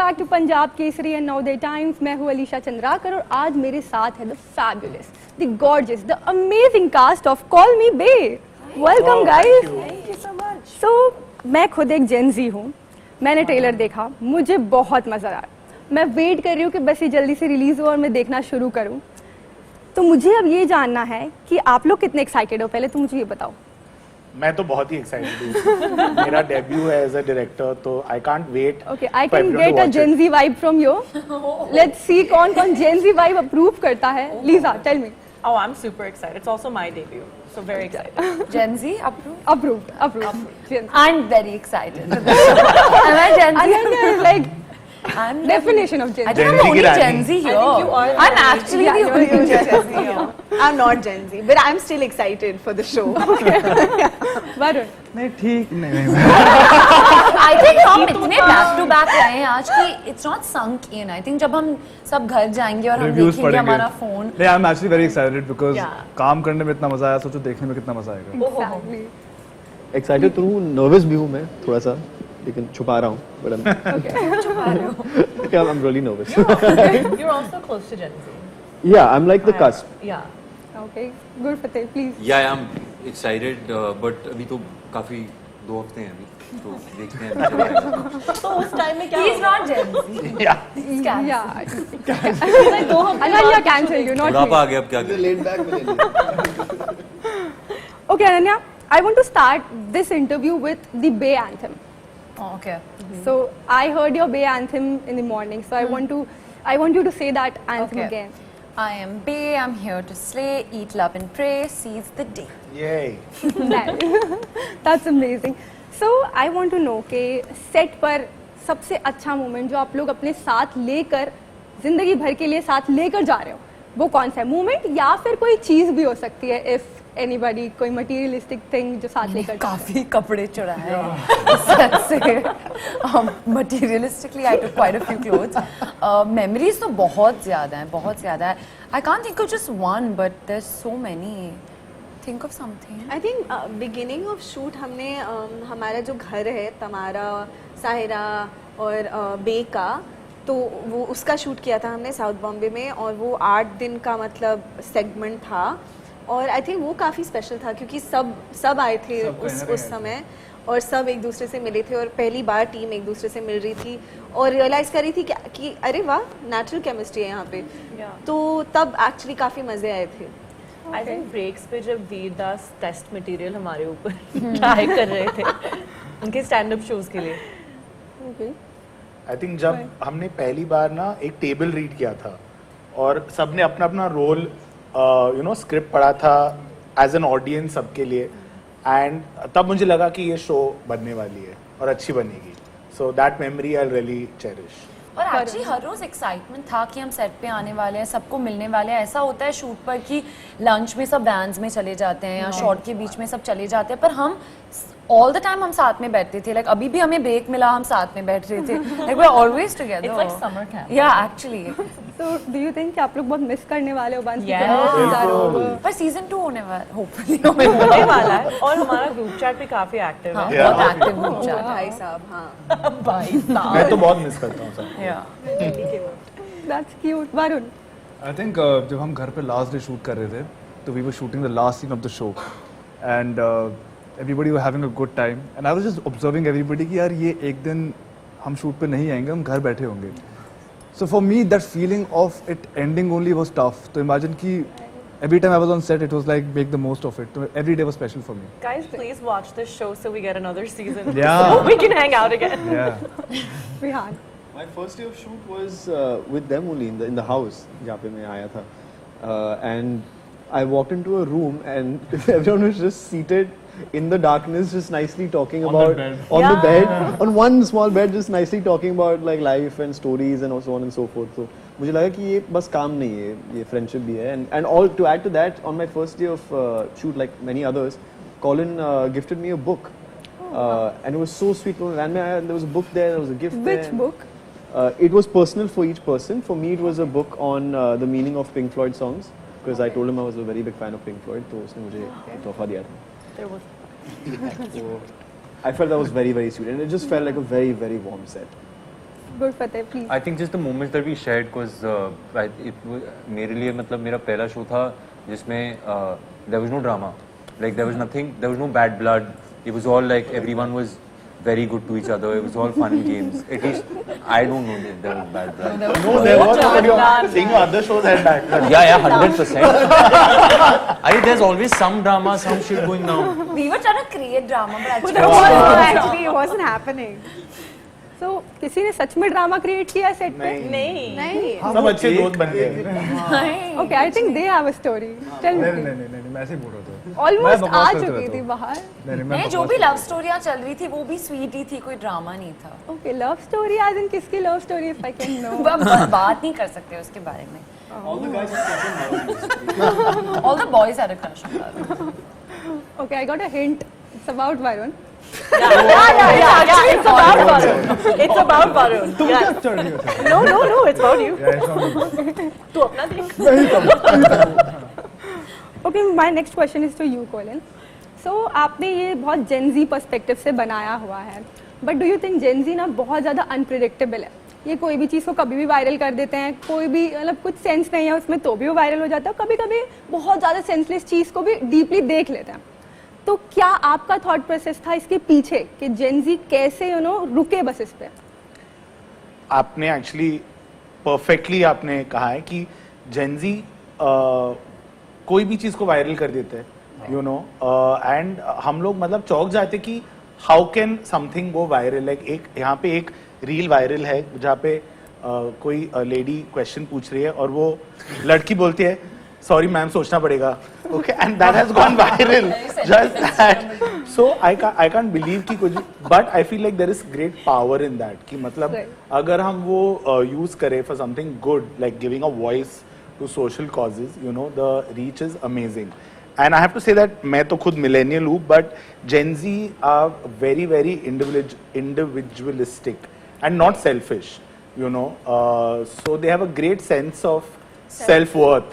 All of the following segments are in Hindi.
Back to Punjab Kesari and Navodaya Times. मैं हूँ अलीशा चंद्राकर और आज मेरे साथ है the fabulous, the gorgeous, the amazing cast of Call Me Bae. Welcome guys. Thank you so much. So मैं खुद एक जेनजी हूँ। मैंने ट्रेलर देखा, मुझे बहुत मज़ा आया। मैं वेट कर रही हूँ कि बस ये जल्दी से रिलीज़ हो और मैं देखना शुरू करूँ। तो मुझे अब ये जानना है कि आप लोग कितने एक्साइटेड हो। पहले तो मुझे ये बताओ। मैं तो बहुत ही एक्साइटेड हूँ। मेरा डेब्यू है एज अ डायरेक्टर, तो I can't wait. Okay, I can get a Gen Z vibe from you. Let's see कौन कौन जेनजी वाइब अप्रूव करता है। Lisa, tell me. Oh, I'm super excited. It's also my debut, so very excited. Gen Z approved? Approved. I'm very excited. Am I Gen Z? Ananya is like I'm definition of Gen I Z. think I'm the only Gen Z here. I think you are. I'm actually the only Gen Z here. I'm not Gen Z, but I'm still excited for the show. Varun, नहीं ठीक नहीं I think हम इतने back to back रहे हैं आज कि it's not sunk in. I think जब हम सब घर जाएंगे और हम रिव्यूज देखेंगे हमारा फोन. नहीं, I am actually very excited because Yeah. काम करने में इतना मजा आया, सोचो देखने में कितना मजा आएगा। exactly. एक्साइटेड तो हूँ, नर्वस भी हूँ मैं थोड़ा सा, लेकिन छुपा रहा हूँ, but I am really nervous. You're also close to Gen Z. या I am like the cusp. Yeah. Okay, good Fateh, please. या आई एम एक्साइटेड बट अभी तो काफी 2 हफ्ते हैं अभी, तो देखते हैं चला जाएगा। तो उस टाइम में क्या He's not Gen Z. Yeah. Ananya cancel you, not बुढ़ापा me. आ गया, अब क्या करें? लेट बैक में Okay, Ananya, I want to start this interview with the Bay anthem. Oh, okay. So I heard your Bay anthem in the morning, so I want you to say that anthem Okay. again. I am Bay. I'm here to slay, eat, love and pray. Seize the day. Yay. That's amazing. So I want to know कि सेट पर सबसे अच्छा मोमेंट जो आप लोग अपने साथ लेकर जिंदगी भर के लिए साथ लेकर जा रहे हो, वो कौन सा है मोमेंट, या फिर कोई चीज भी हो सकती है, इफ एनीबडी, कोई मटेरियलिस्टिक थिंग जो साथ लेकर जा रहे काफी कपड़े चुराए हैं set से। Materialistically, I took quite a few clothes. Memories तो बहुत ज़्यादा है। I can't think of just one, but there's so many. Think of something. I think beginning of shoot हमने हमारा जो घर है तमारा, साहिरा और बे का, तो वो उसका शूट किया था हमने साउथ बॉम्बे में, और वो 8 दिन का मतलब सेगमेंट था, और आई थिंक वो काफ़ी स्पेशल था क्योंकि सब आए थे उस समय, और सब एक दूसरे से मिले थे, और पहली बार टीम एक दूसरे से मिल रही थी और रियलाइज़ कर रही थी कि अरे वाह, नेचुरल केमिस्ट्री है यहाँ पे। तो तब एक्चुअली काफ़ी मज़े आए थे। I think breaks पे जब वीर दास टेस्ट मटेरियल हमारे ऊपर ट्राई कर रहे थे उनके स्टैंड अप शोज के लिए। Okay. आई थिंक जब हमने पहली बार ना एक टेबल रीड किया था और सबने अपना अपना रोल स्क्रिप्ट पढ़ा था एज एन ऑडियंस सबके लिए, एंड तब मुझे लगा कि ये शो बनने वाली है और अच्छी बनेगी। So that memory I really cherish. और एक्चुअली हर रोज एक्साइटमेंट था कि हम सेट पे आने वाले हैं, सबको मिलने वाले हैं। ऐसा होता है शूट पर कि लंच में सब वैन्स में चले जाते हैं या शॉट के बीच में सब चले जाते हैं, पर हम ऑल द टाइम हम साथ में बैठते थे। लाइक अभी भी हमें ब्रेक मिला, हम साथ में बैठ रहे थे। Like we are always together. It's like summer camp. या actually. So do you think कि आप लोग बहुत मिस करने वाले हो बांस Yes. पर सीजन 2 होने वाला, होपफुली होने वाला है, और हमारा ग्रुप चैट भी काफी एक्टिव है। Yeah. बहुत एक्टिव ग्रुप चैट। भाई साहब, हाँ। भाई साहब। मैं तो बहुत मिस करता हूँ सर। या That's cute. Varun. I think जब हम घर पे लास्ट डे शूट कर रहे थे, तो we were shooting the last scene of the show and everybody were having a good time and I was just observing everybody कि यार ये एक दिन हम शूट पे नहीं आएंगे, हम घर बैठे होंगे। So for me that feeling of it ending only was tough. तो इमेजिन कि every time I was on set, it was like make the most of it. So every day was special for me. Guys, please watch this show so we get another season. Yeah. So we can hang out again. Yeah. Vihan. My first day of shoot was with them only in the house जहाँ पे मैं आया था, and I walked into a room and everyone was just seated in the darkness, just nicely talking about on the bed, on one small bed, just nicely talking about like life and stories and so on and so forth. So मुझे लगा कि ये बस काम नहीं है, ये फ्रेंडशिप भी है, and all to add to that, on my first day of shoot, like many others, Colin gifted me a book, and it was so sweet. When I there was a book there was a gift there. Which book? It was personal for each person. For me, it was a book on the meaning of Pink Floyd songs, because I told him I was a very big fan of Pink Floyd. तो उसने मुझे तोहफा दिया था। There was So I felt that was very, very sweet, and it just felt like a very, very warm set. Good Fateh please. I think just the moments that we shared was मेरे लिए मतलब मेरा पहला शो था जिसमें there was no drama, like there was nothing, there was no bad blood. It was all like everyone was very good to each other. It was all fun and games. At least I don't know that there was bad blood. No, there was nobody on seeing other shows had bad blood. Yeah, 100%. I think there's always some drama, some shit going down. We were trying to create drama, but actually, Actually, it wasn't happening. सो किसी ने सच में ड्रामा क्रिएट किया सेट पे? नहीं सब अच्छे दोस्त बन गए। Okay I think they have a story. Tell me. नहीं मैं ऐसे ही बोल रहा था। ऑलमोस्ट मैं आ बकवास करते चुकी रहता थी हूँ। बाहर। नहीं जो भी लव स्टोरियाँ चल रही थी वो भी स्वीट ही थी, कोई ड्रामा नहीं था। Okay love story as in किसकी love story if I can know? बात नहीं कर सकते उसके बारे में। All the boys had a crush on Varun. Okay, I got a hint. It's about Varun. Yeah, it's about Varun. It's about Varun. Yes. No, it's about you. तू अपना देख। Okay, my next question is to you, Colin. So आपने ये बहुत Gen Z पर्सपेक्टिव से बनाया हुआ है, but do you think Gen Z ना बहुत ज़्यादा अनप्रिडिक्टेबल है? ये कोई भी चीज़ को कभी भी वायरल कर देते हैं, कोई भी मतलब कुछ सेंस नहीं है उसमें तो भी वो वायरल हो जाता है, कभी कभी बहुत ज़्यादा सेंसलेस चीज़ को भी डीपली देख लेते हैं। तो क्या आपका थॉट प्रोसेस था इसके पीछे कि जेन ज़ी कैसे रुके बस इस पे? आपने एक्चुअली परफेक्टली आपने कहा है कि जेन ज़ी कोई भी चीज़ को वायरल कर देते हैं यू नो, एंड हम लोग मतलब चौंक जाते कि how can something go viral. Like एक यहाँ पे एक रील वायरल है जहाँ पे कोई लेडी क्वेश्चन पूछ रही है और वो लड़की बोलती है सॉरी मैम सोचना पड़ेगा, okay, and that has gone viral just that. So I can't believe कि कुछ, but I feel like there is great power in that कि मतलब अगर हम वो यूज करें for something good like giving a voice to social causes, you know, the reach is amazing. And I have to say that मैं तो खुद मिलेनियल हूँ, but Gen Z are very very individualistic and not selfish, you know, so they have a great sense of self-worth,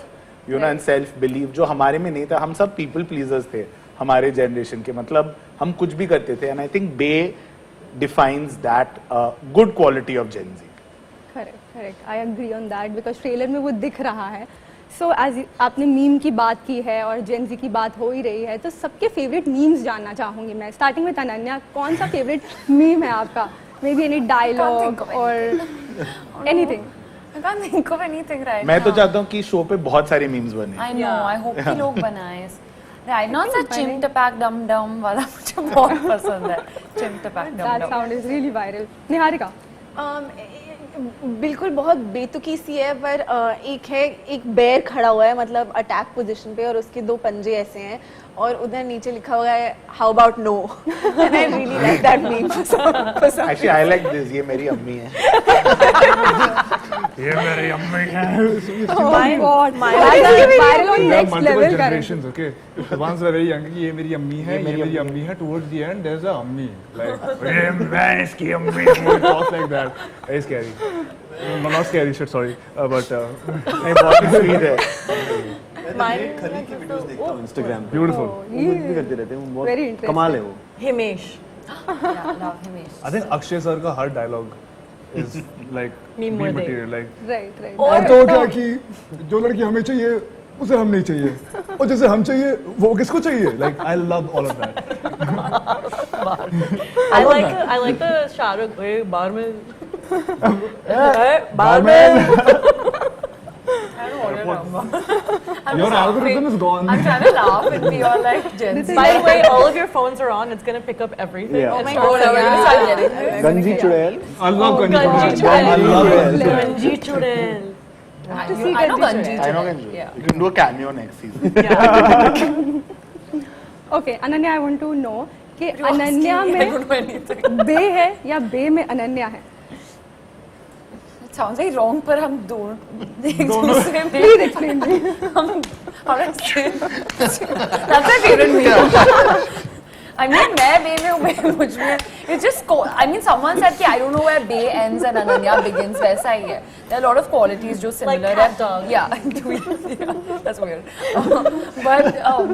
you know, and self-belief जो हमारे में नहीं था। हम सब people pleasers थे हमारे generation के, मतलब हम कुछ भी करते थे, and I think Bey defines that good quality of Gen Z. Correct. I agree on that because trailer में वो दिख रहा है। So as आपने मीम की बात की है और जेन ज़ी की बात हो ही रही है, तो सबके फेवरेट मीम्स जानना चाहूँगी मैं। स्टार्टिंग में अनन्या, कौन सा फेवरेट मीम है आपका? Maybe any dialogue or anything. I can't think of anything right मैं now. तो चाहता हूँ कि शो पे बहुत सारे मीम्स बने। I know. I hope कि लोग बनाएं। Right, not that chim टपैक डम डम वाला मुझे बहुत पसंद है। चिम टपैक डम That डम। sound is really viral. Niharika? बिल्कुल बहुत बेतुकी सी है, पर एक बेर खड़ा हुआ है मतलब अटैक पोजीशन पे और उसके दो पंजे ऐसे हैं और उधर नीचे लिखा हुआ है how about no, and I really like that meme. Actually, I like this. ये मेरी अम्मी है। ये मेरी अम्मी है। Oh God, that's viral on next Multiple level. generations, okay. Once we're very young, कि ये मेरी अम्मी है, ये मेरी अम्मी है. Towards the end, there's a अम्मी. Like, ये मैं इसकी अम्मी हूँ. Talks like that. It's scary. No, not scary shit, sorry. But नहीं, बहुत sweet है। खली की वीडियोस देखता हूँ Instagram पे। beautiful. वो कुछ भी करते रहते हैं, वो Very बहुत interesting. कमाल है वो। Himesh. Yeah, love Himesh. I think Akshay sir का हर dialogue is like Meme meme worthy. material. Like, Right. और तो क्या कि जो लड़की हमें चाहिए उसे हम नहीं चाहिए और जैसे हम चाहिए वो किसको चाहिए? Like I love all of that. I like the Shahrukh barman. Barman. I don't know what you're talking about. Your algorithm is gone. I'm trying to laugh and be all like Gen Z. By the way, all of your phones are on. It's gonna pick up everything. Yeah. It's my not God, gonna yeah. start getting this. गंजी चुड़ैल। I love Ganji. Ganji I love it. Ganji Chudel. I know Ganji. I know Ganji. Yeah. You can do a cameo next season. Okay, Ananya, I want to know कि अनन्या I में don't know anything. बे है या बे में अनन्या है? It sounds like wrong, पर हम दोनों एक दूसरे में Please explain me. हम how do I say? That's my favorite meme. I mean, मैं बे में हूँ, मैं मुझ में it's just I mean someone said कि I don't know where Bey ends and Ananya begins, वैसा ही है. There are a lot of qualities जो similar cat है. dog. Yeah, that's weird. But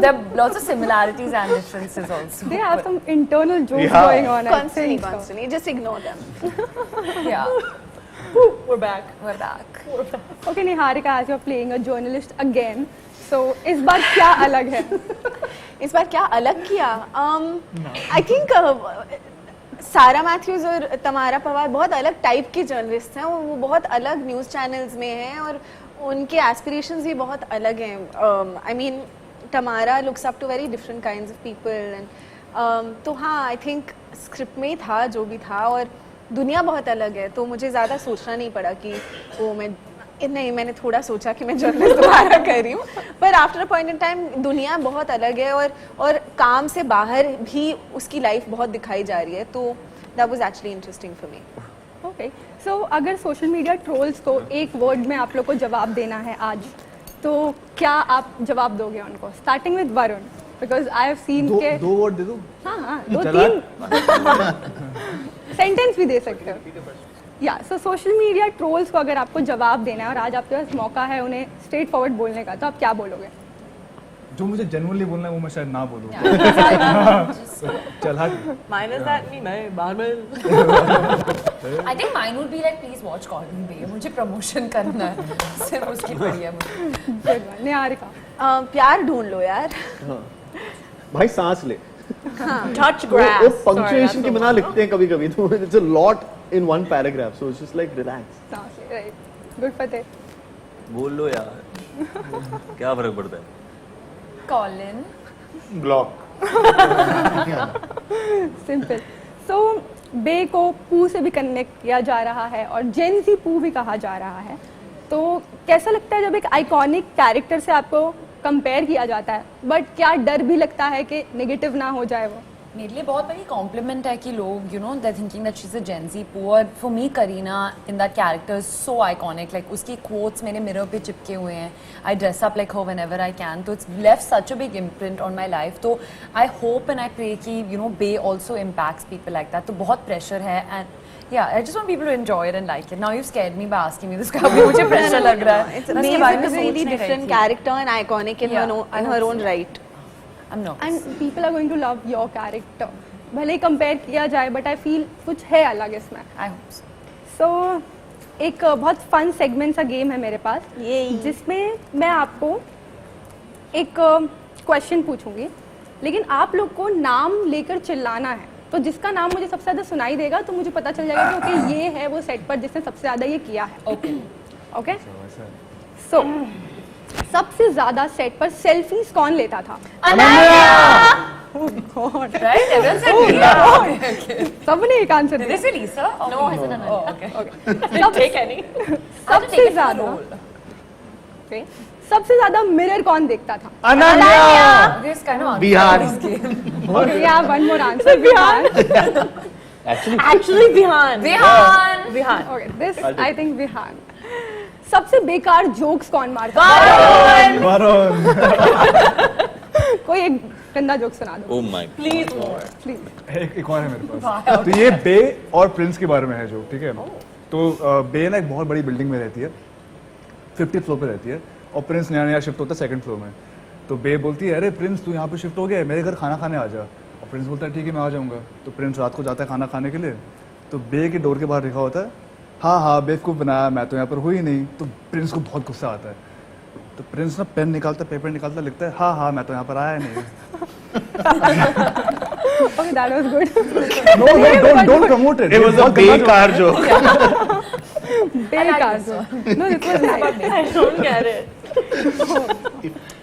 there are lots of similarities and differences also. They have some internal jokes Yeah. going on. I Constantly, think so. constantly. Just ignore them. Yeah. We're back. We're back. Okay, Niharika, as you're playing a journalist again, so इस बार क्या अलग है? इस बार क्या अलग किया? I think सारा मैथ्यूज और तमारा पवार बहुत अलग टाइप के जर्नलिस्ट हैं, वो बहुत अलग न्यूज़ चैनल्स में हैं और उनके एस्पिरेशंस भी बहुत अलग हैं. I mean, तमारा looks up to very different kinds of people and तो हाँ, I think स्क्रिप्ट में था जो भी था और दुनिया बहुत अलग है, तो मुझे ज़्यादा सोचना नहीं पड़ा कि वो मैंने थोड़ा सोचा कि मैं जर्नलिस्ट दोबारा कर रही हूँ, पर after a point in time दुनिया बहुत अलग है और काम से बाहर भी उसकी लाइफ बहुत दिखाई जा रही है, तो that was actually interesting for me. Okay, so अगर सोशल मीडिया ट्रोल्स को एक वर्ड में आप लोग को जवाब देना है आज, तो क्या आप जवाब दोगे उनको? Starting with Varun, because I have seen के दो वर्ड दे दो. हाँ 2-3 सेंटेंस भी दे सकते हो. या सो सोशल मीडिया ट्रोल्स को अगर आपको जवाब देना है और आज आपके पास मौका है उन्हें स्ट्रेट फॉरवर्ड बोलने का, तो आप क्या बोलोगे? जो मुझे जेन्युइनली बोलना है वो मैं शायद ना बोलूं. चल हट. Minus that नहीं, मैं बाहर में. I think mine would be like, please watch Gordon Bay. मुझे प्रमोशन करना है, सिर्फ उसकी पड़ी है मुझे. निहारिका, प्यार ढूंढ लो यार. भाई सांस ले. Touch वो grass. पंक्चुएशन के बिना लिखते हैं कभी-कभी, तो it's a lot in one paragraph, so it's just like relax. Right, good Fateh. बोल लो यार, क्या फर्क पड़ता है. Colin. Block. Simple. So Bae को पू से भी कनेक्ट किया जा रहा है और जेन ज़ी पू भी कहा जा रहा है, तो कैसा लगता है जब एक आइकॉनिक कैरेक्टर से आपको कंपेयर किया जाता है, बट क्या डर भी लगता है कि नेगेटिव ना हो जाए वो? मेरे लिए बहुत बड़ी कॉम्प्लीमेंट है कि लोग you know they thinking that she is a Gen Z Poo. और for me Kareena in that character so iconic, like उसकी कोट्स मेरे मिरर पे चिपके हुए हैं. I dress up like her whenever I can, तो it's left such a big imprint on my life. तो I hope and I pray कि you know be also impacts people like that. तो बहुत प्रेशर है and yeah, I just want people to enjoy it and like it. Now you've scared me by asking me this. काफी मुझे प्रेशर लग रहा है. It's amazingly different character and iconic in her own right. I'm not. And people are going to love your character. भले ही कंपेयर किया जाए, बट आई फील कुछ है अलग इसमें. I hope so. सो एक बहुत फन सेगमेंट सा गेम है मेरे पास, जिसमें मैं आपको एक क्वेश्चन पूछूंगी, लेकिन आप लोग को नाम लेकर चिल्लाना है. तो जिसका नाम मुझे सबसे ज़्यादा सुनाई देगा तो मुझे पता चल जाएगा कि ओके ये है वो सेट पर जिसने सबसे ज़्यादा ये किया है. ओके. सो सबसे ज़्यादा सेट पर सेल्फीज कौन लेता था? Right? Everyone said Lisa. सबने एक आंसर Did दिया. they say Lisa? No, I said Ananya. Okay. Take any. सबसे ज़्यादा okay, सबसे ज़्यादा मिरर कौन देखता था? Ananya. This kind of Bihar. Okay, yeah, one more answer. Vihan. Actually, Vihan. Vihan. Okay, this I think Vihan. सबसे बेकार जोक्स कौन मारता? वरुण. कोई एक गंदा जोक सुना दो. Oh my. Please more. Please. एक और है मेरे पास. तो ये बे और प्रिंस के बारे में है जो, ठीक है. तो बे ना एक बहुत बड़ी बिल्डिंग में रहती है, 50th फ्लोर पे रहती है, और प्रिंस नया शिफ्ट होता है 2nd फ्लोर में. तो बे बोलती है, अरे प्रिंस तू यहाँ पे शिफ्ट हो गया है, मेरे घर खाना खाने आ जा. और प्रिंस बोलता है ठीक है मैं आ जाऊँगा. तो प्रिंस रात को जाता है खाना खाने के लिए, तो बे के डोर के बाहर लिखा होता है हाँ बेवकूफ़ बनाया, मैं तो यहाँ पर हुई नहीं. तो प्रिंस को बहुत गुस्सा आता है. तो प्रिंस ना पेन निकालता, पेपर निकालता, लिखता है हाँ मैं तो यहाँ पर आया नहीं. Okay, that was good. No, don't promote it. It was a बेकार joke. बेकार joke. No, this was nice. I don't get it.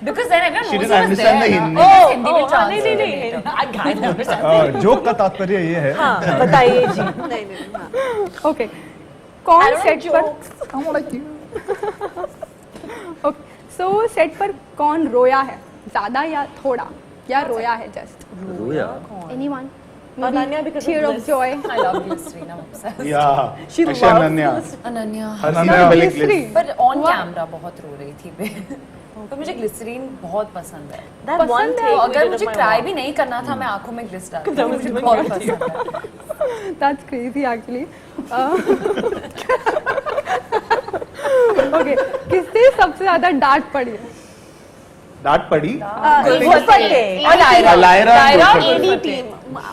Because then everyone She knows didn't he was understand there. the Hindi. Oh, Hindi में नहीं translate नहीं later. I can't understand. Joke का तात्पर्य ये है. हाँ बताइए जी. नहीं. Okay. कौन I don't सेट like पर? Okay. So सेट पर कौन रोया है ज्यादा या थोड़ा, या रोया है जस्ट? रोया. Anyone? Ananya because Tear of of bliss. joy. I love Glycerine. I'm obsessed. Yeah. She Actually, loves Ananya. Ananya. Ananya पहले Glycerine. But on camera बहुत रो रही थी बे. तो मुझे ग्लिसरीन बहुत पसंद है. That one पसंद है, take तो we अगर did मुझे of my ट्राई mom. भी नहीं करना था, मैं आंखों में ग्लिस डालती. That was मुझे doing बहुत guilty. पसंद है. That's crazy actually. Okay. किससे सबसे ज्यादा डांट पड़ी है? डांट पड़ी. Good for Fateh. और लायरा. लायरा लायरा और AD team.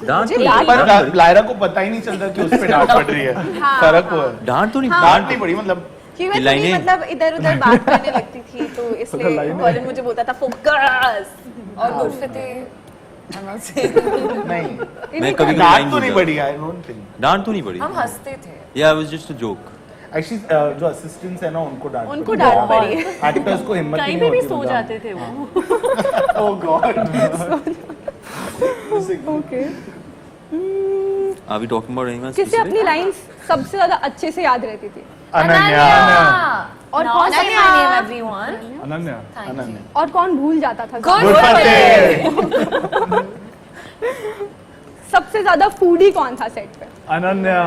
डांट पर लायरा को पता ही नहीं चलता कि उस पे डांट पड़ रही है। फर्क हुआ है। डांट तो नहीं डांट नहीं पड़ी मतलब क्योंकि मैं लाइनें- थोड़ी मतलब इधर-उधर बात करने लगती थी तो इसलिए कॉलिन मुझे बोलता था फोकस। और गुरफतेह नहीं मैं कभी डांट तो नहीं पड़ी आई डोंट थिंक। डांट तो नहीं पड़ी हम हंसते थे। या आई was just a joke actually जो असिस्टेंट्स है ना उनको डांट उनको डांट पड़ी। एक्टर्स को हिम्मत कहीं नहीं पे होती भी सो मतलब। जाते थे वो। Oh God okay are we talking about anyone किसे अपनी लाइंस सबसे ज्यादा अच्छे से याद रहती थी? अनन्या और Now कौन say सा my name, everyone. Ananya Ananya और कौन भूल जाता था? गुरफतेह सबसे ज्यादा फूडी कौन था सेट पे? अनन्या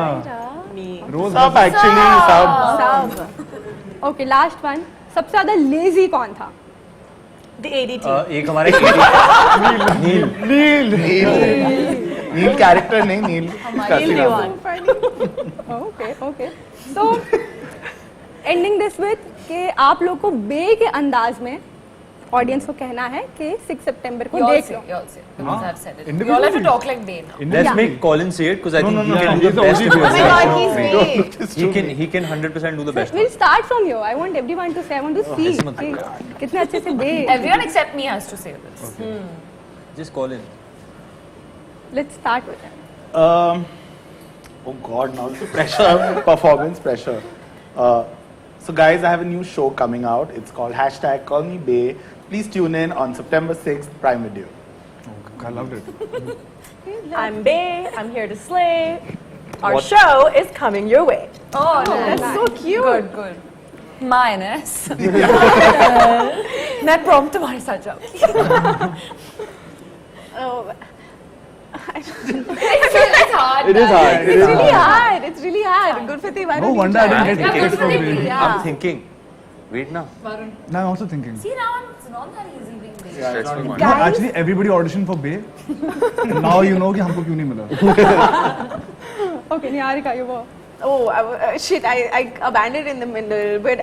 रोज सब एक्चुअली सब सब ओके लास्ट वन सबसे ज्यादा लेजी कौन था? The ADT. एक हमारे नील कैरेक्टर नहीं नील Only one. Okay okay so ending this with कि आप लोग को बे के अंदाज में ऑडियंस को कहना है कि 6 सितंबर को You all देख say, low. you all say. Because I've said it. Individually? You all have to talk like Bane. Let's Yeah. make Colin say it because I think no, he can he's do the best. the of OG. it. Oh my God, he's me. He can 100% do the best. We'll start from you. I want everyone to say. I want to see ऐसे मत कि करो कितने अच्छे से बे। Everyone except me has to say this. Just Colin. Let's start with it. Oh God, now the pressure, performance pressure. So guys, I have a new show coming out. It's called #CallMeBay. Please tune in on September 6th, Prime Video. I loved it. I'm Bay. I'm here to slay. Our show is coming your way. Oh, That's so cute. Good, good. Minus. मैं prompt तुम्हारे साथ जाऊँगी. Oh, It's hard. It is hard. It it's is really hard. hard. It's really hard. Gurfati, why No don't you wonder I try? didn't get tickets from Bay. Yeah. I'm thinking. Wait now. Now I'm also thinking. See now it's not that easy being Bane. That's my mind. No, actually everybody auditioned for Bay. Now you know कि हमको क्यों नहीं मिला. Okay, Niharika, you go. Oh, shit, I abandoned in the middle. But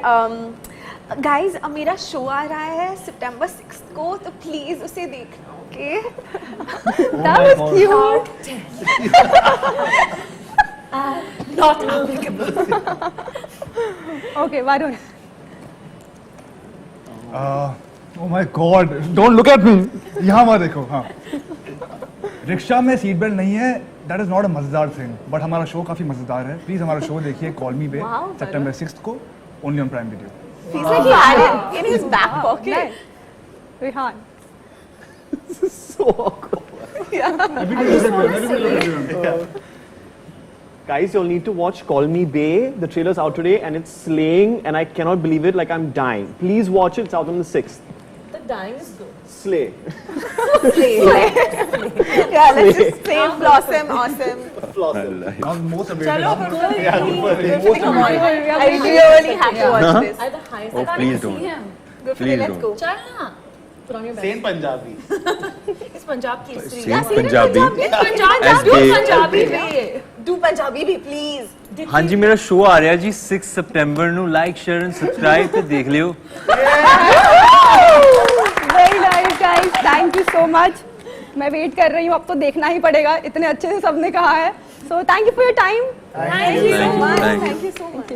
guys, मेरा शो आ रहा है September 6th को, तो please उसे देखना, okay? That was cute. Not applicable. Okay, Varun. Oh my God! Don't look at me. यहाँ मत देखो. हाँ. रिक्शा में सीट बेल्ट नहीं है. That is not a मजेदार thing. But हमारा शो काफी मजेदार है. Please हमारा शो देखिए. Call Me Bay. September 6th को. Only on Prime Video. Feels like he had it in his back pocket. Rehan. So awkward. Guys, you'll need to watch Call Me Bay. The trailer's out today and it's slaying and I cannot believe it, like I'm dying. Please watch it. It's out on the 6th. The dime is good. Slay. Yeah, let's just say Blossom, awesome. Now most of it. Gurfati, come on. I really have to watch this. At the highest. Oh, please don't. Gurfati, Please let's don't. go. चल ना. Put on your best. Same Punjabi. It's Punjab की history. Same Punjabi. Punjab As do Bay. Punjabi भी. Do Punjabi bhi, please. हाँ जी मेरा शो आ रहा है जी 6 सितंबर ਨੂੰ ਲਾਈਕ ਸ਼ੇਅਰ ਐਂਡ ਸਬਸਕ੍ਰਾਈਬ ਤੇ ਦੇਖ ਲਿਓ. Very nice, guys. Thank you so much. मैं वेट कर रही हूँ. अब तो देखना ही पड़ेगा. इतने अच्छे से सबने कहा है. So thank you for your time. Thank you so much. Thank you. Thank you so much.